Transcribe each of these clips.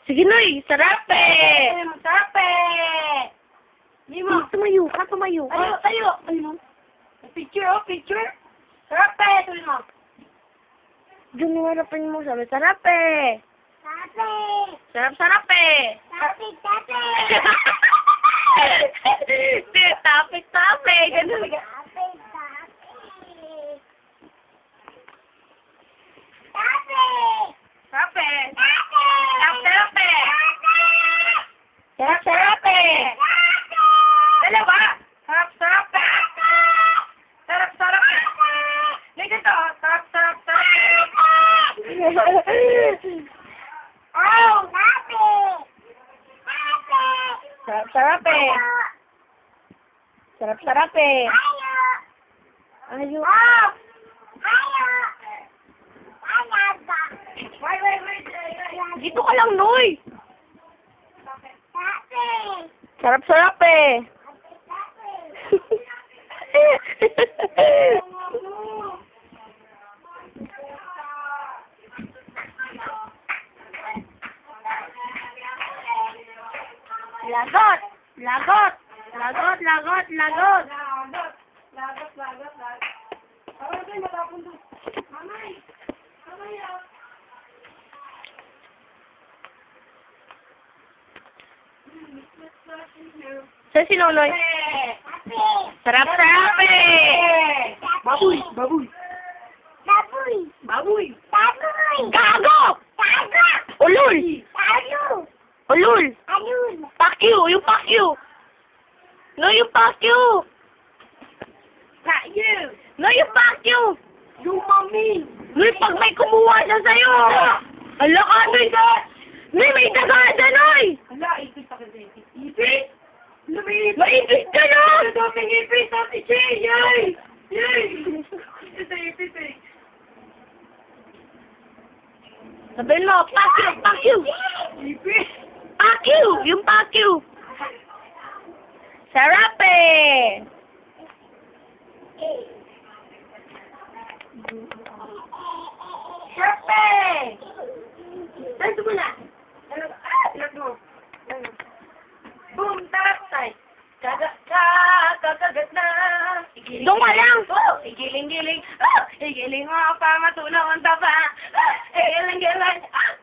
Sige, Noy. Sarap eh. Masarap eh. Lima. Tumayo ka, tumayo ka. Tayo. Ayun. Picture, picture. Sarap eh. Tuloy mo. Diyan yung harapin mo. Sabi, sarap eh. Sarap eh. Tapik. Ganun. Sarap eh. Sarap eh. Dalawa. Sarap eh. Sarap eh. Ganito. Sarap. Oh! Sarap eh. Sarap eh. Ayo. Dito ka lang, Noy. Sarap eh. Lagot. Sa si Nonoy? Sarap eh. Baboy. Gago! Ulul! Pakyu! Yung pakyu! No, yung pakyu! Kayo. No, yung pakyu! Yung mami. No, pag may kumuha siya sa'yo! Ala ka, Noy! Noy, may daga dyan, Noy! Hala, ipis pa kasi. Ipis? Lumipis. Maipis ka na! Ang daming ipis, Ate Che. Yay! Ipis eh. Sabihin mo, pakyu! Ipis. Pakyu! Yung pakyu! Sarap eh! Siyempre! Dito mo na. Ilag mo. Boom, tapay. Kagagat na. Doon ka lang! Igiling-giling. Igiling mo pa matunaw ang taba. Igiling-giling.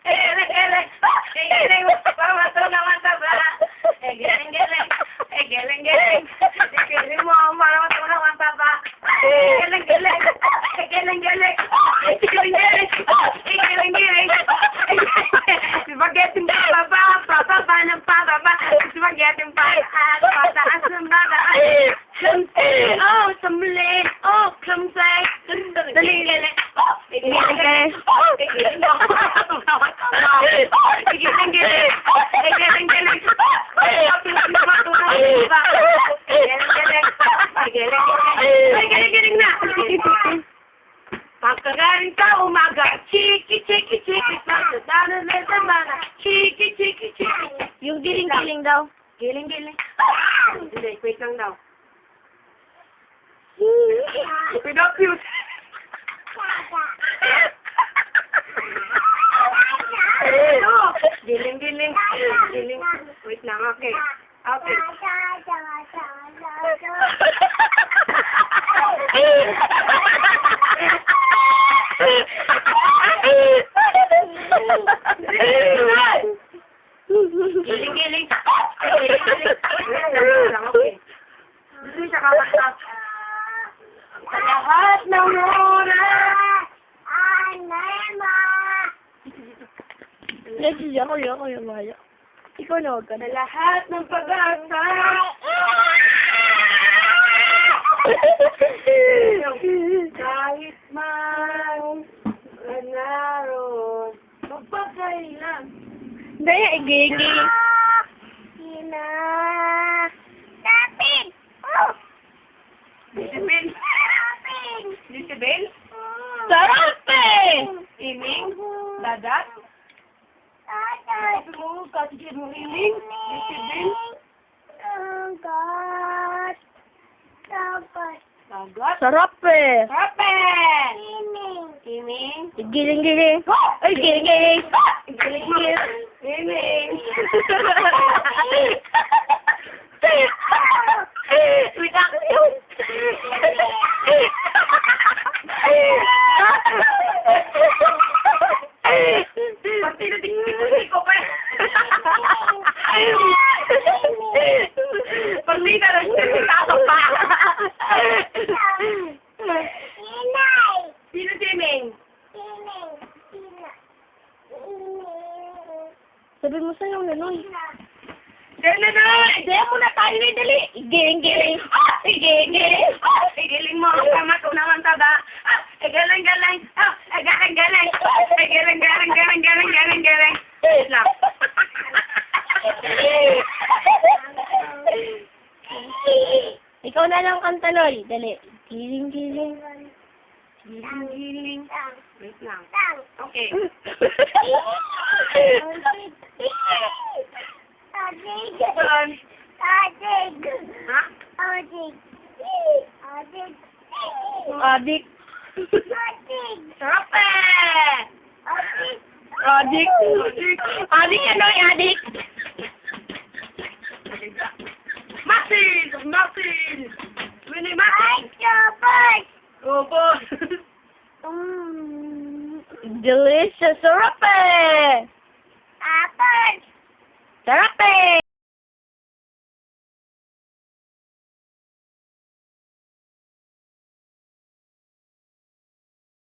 Igiling mo pa matunaw ang taba. Igiling-giling. Igiling mo para matunaw ang taba. Igiling-giling. Spaghetti pababa, pababa ng pababa. Spaghetti pataas ng baba. Oh, samli. Oh, kamsay. Dali. Giling na. Pagkagaling ka umaga, chiki. Dano na semana, chiki. Yung giling-giling daw. Giling. Hindi, wait lang daw. Pinapute. Giling. Wait lang, okay. Giling. Hindi siya kakasap. Sa lahat ng oras. Ako yung maya. Ikaw na huwag ka Sa na. lahat ng pag-asa. Kahit man naroon, magpakailan. Hindi, giling-giling. Disibel? Sarap eh! Iming? Dadat? Sabi mo, kasi mo iming? Disibel? Dagat? Sarap eh! Kape! Iming? Giling-giling. Ay, giling-giling. Giling-giling. Iming? Wait lang yun. Pati na tingin ko pa. Pati na lang tingin pa. Sino si Ming? Sabi mo sa'yo, Nanoy. Nanoy! Daya mo na tayo, dali. Giling-giling. Giling! Giling mo ang pamato naman taba. Galing-galing! Galing-galing! Galing-galing! Wait lang. Ikaw na lang kanta, Loy. Dali. Giling-giling. Giling-giling. Wait lang. Okay. Tulan. Ha? Adik. Sarap eh! Adik. Adik yan, Loy. Adik. Martin! Martin! Winnie Martin! Opo! Delicious. Sarap eh.